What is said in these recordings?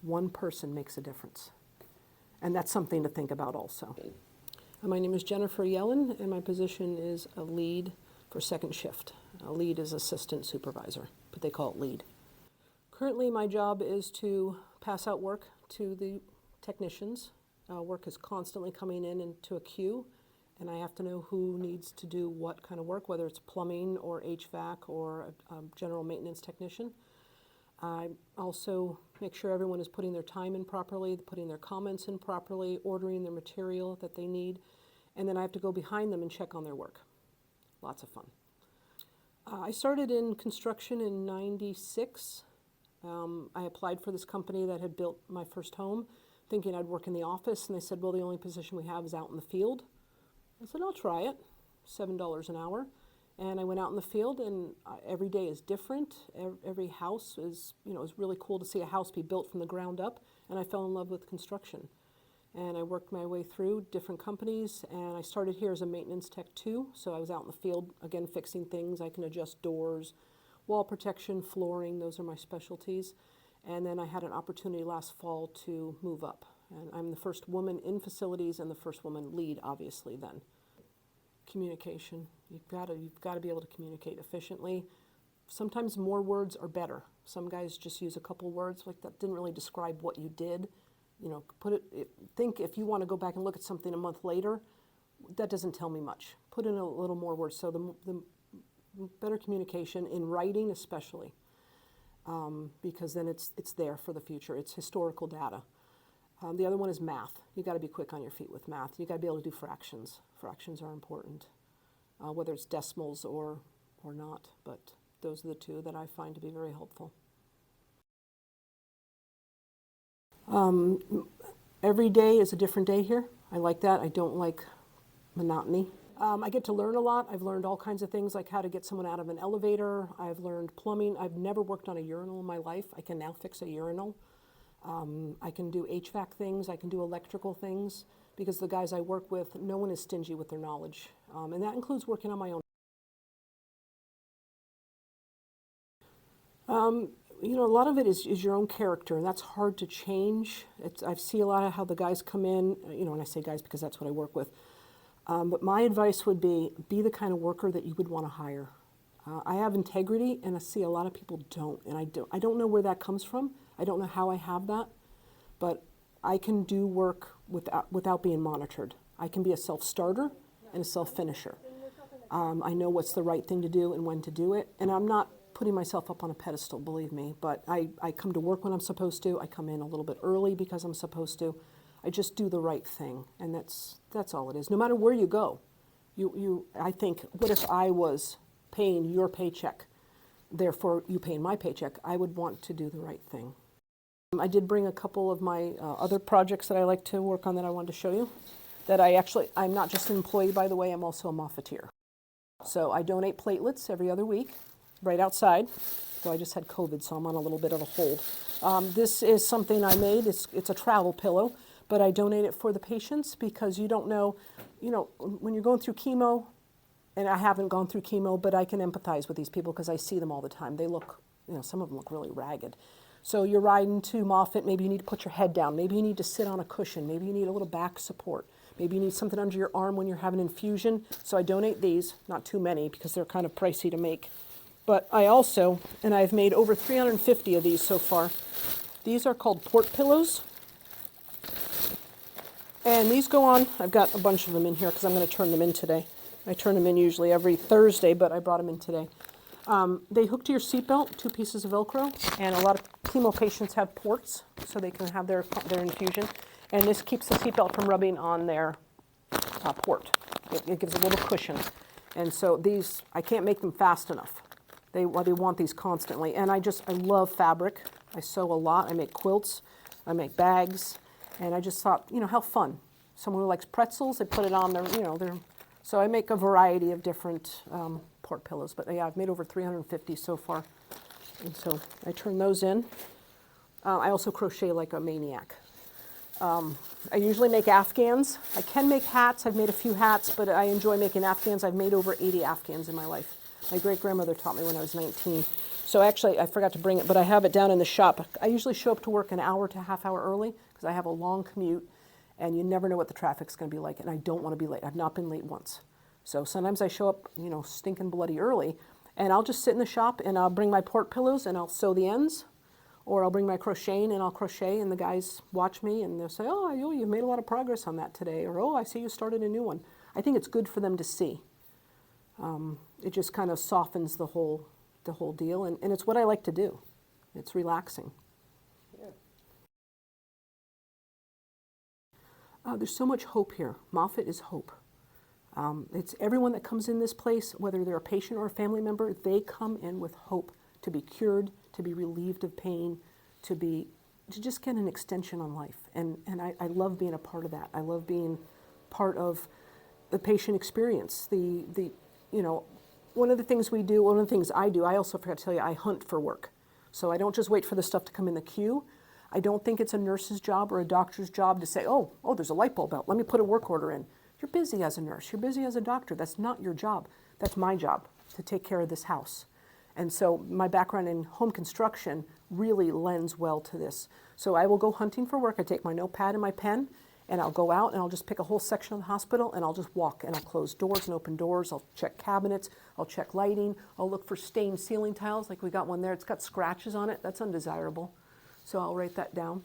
One person makes a difference. And that's something to think about also. My name is Jennifer Yellen, and my position is a lead for second shift. A lead is assistant supervisor, but they call it lead. Currently, my job is to pass out work to the technicians. Work is constantly coming in into a queue, and I have to know who needs to do what kind of work, whether it's plumbing or HVAC or a general maintenance technician. I also make sure everyone is putting their time in properly, putting their comments in properly, ordering their material that they need, and then I have to go behind them and check on their work. Lots of fun. I started in construction in '96. I applied for this company that had built my first home, thinking I'd work in the office, and they said, well, the only position we have is out in the field. I said, I'll try it, $7 an hour. And I went out in the field, and every day is different. Every house is, it was really cool to see a house be built from the ground up, and I fell in love with construction. And I worked my way through different companies, and I started here as a maintenance tech too, so I was out in the field, again, fixing things. I can adjust doors, wall protection, flooring, those are my specialties. And then I had an opportunity last fall to move up. And I'm the first woman in facilities and the first woman lead, obviously, then. Communication. You've got to be able to communicate efficiently. Sometimes more words are better. Some guys just use a couple words, like that didn't really describe what you did. Think if you want to go back and look at something a month later, that doesn't tell me much. Put in a little more words. So the better communication, in writing especially, because then it's there for the future. It's historical data. The other one is math. You got to be quick on your feet with math. You got to be able to do fractions. Fractions are important, whether it's decimals or not. But those are the two that I find to be very helpful. Every day is a different day here. I like that. I don't like monotony. I get to learn a lot. I've learned all kinds of things, like how to get someone out of an elevator. I've learned plumbing. I've never worked on a urinal in my life. I can now fix a urinal. I can do HVAC things. I can do electrical things, because the guys I work with, no one is stingy with their knowledge. And that includes working on my own. A lot of it is your own character, and that's hard to change. I see a lot of how the guys come in, and I say guys because that's what I work with. But my advice would be the kind of worker that you would want to hire. I have integrity, and I see a lot of people don't, and I don't know where that comes from. I don't know how I have that, but I can do work without being monitored. I can be a self-starter and a self-finisher. I know what's the right thing to do and when to do it, and I'm not putting myself up on a pedestal, believe me, but I come to work when I'm supposed to. I come in a little bit early because I'm supposed to. I just do the right thing, and that's all it is. No matter where you go, I think, what if I was paying your paycheck, therefore you paying my paycheck? I would want to do the right thing. I did bring a couple of my other projects that I like to work on that I wanted to show you. I'm not just an employee, by the way, I'm also a Moffitteer. So I donate platelets every other week, right outside. So I just had COVID, so I'm on a little bit of a hold. This is something I made. It's a travel pillow, but I donate it for the patients because you don't know, when you're going through chemo, and I haven't gone through chemo, but I can empathize with these people because I see them all the time. They look, some of them look really ragged. So you're riding to Moffitt, maybe you need to put your head down, maybe you need to sit on a cushion, maybe you need a little back support, maybe you need something under your arm when you're having infusion. So I donate these, not too many because they're kind of pricey to make. But I also, and I've made over 350 of these so far, these are called port pillows. And these go on, I've got a bunch of them in here because I'm going to turn them in today. I turn them in usually every Thursday, but I brought them in today. They hook to your seatbelt, 2 pieces of Velcro, and a lot of chemo patients have ports so they can have their infusion. And this keeps the seatbelt from rubbing on their port. It gives a little cushion. And so these, I can't make them fast enough. They want these constantly. And I love fabric. I sew a lot. I make quilts. I make bags. And I just thought, how fun. Someone who likes pretzels, they put it on their, so I make a variety of different port pillows. But yeah, I've made over 350 so far. And so I turn those in. I also crochet like a maniac. I usually make Afghans. I can make hats. I've made a few hats, but I enjoy making Afghans. I've made over 80 Afghans in my life. My great-grandmother taught me when I was 19. So actually, I forgot to bring it, but I have it down in the shop. I usually show up to work an hour to a half hour early because I have a long commute, and you never know what the traffic's going to be like, and I don't want to be late. I've not been late once. So sometimes I show up, you know, stinking bloody early, and I'll just sit in the shop, and I'll bring my port pillows, and I'll sew the ends, or I'll bring my crocheting, and I'll crochet, and the guys watch me, and they'll say, oh, you've made a lot of progress on that today, or, oh, I see you started a new one. I think it's good for them to see. It just kind of softens the whole deal, and it's what I like to do. It's relaxing. Yeah. There's so much hope here. Moffitt is hope. It's everyone that comes in this place, whether they're a patient or a family member, they come in with hope to be cured, to be relieved of pain, to just get an extension on life. And I love being a part of that. I love being part of the patient experience. You know, one of the things we do, one of the things I do, I also forgot to tell you, I hunt for work. So I don't just wait for the stuff to come in the queue. I don't think it's a nurse's job or a doctor's job to say, oh, there's a light bulb out. Let me put a work order in. You're busy as a nurse. You're busy as a doctor. That's not your job. That's my job, to take care of this house. And so my background in home construction really lends well to this. So I will go hunting for work. I take my notepad and my pen, and I'll go out and I'll just pick a whole section of the hospital, and I'll just walk, and I'll close doors and open doors. I'll check cabinets. I'll check lighting. I'll look for stained ceiling tiles, like we got one there. It's got scratches on it. That's undesirable. So I'll write that down.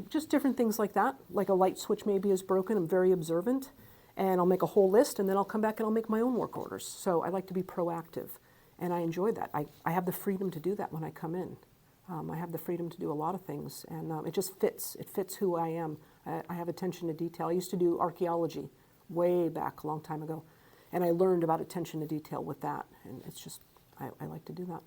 Just different things like that. Like a light switch maybe is broken. I'm very observant. And I'll make a whole list, and then I'll come back and I'll make my own work orders. So I like to be proactive, and I enjoy that. I have the freedom to do that when I come in. I have the freedom to do a lot of things, and it just fits. It fits who I am. I have attention to detail. I used to do archaeology way back a long time ago, and I learned about attention to detail with that, and it's just, I like to do that.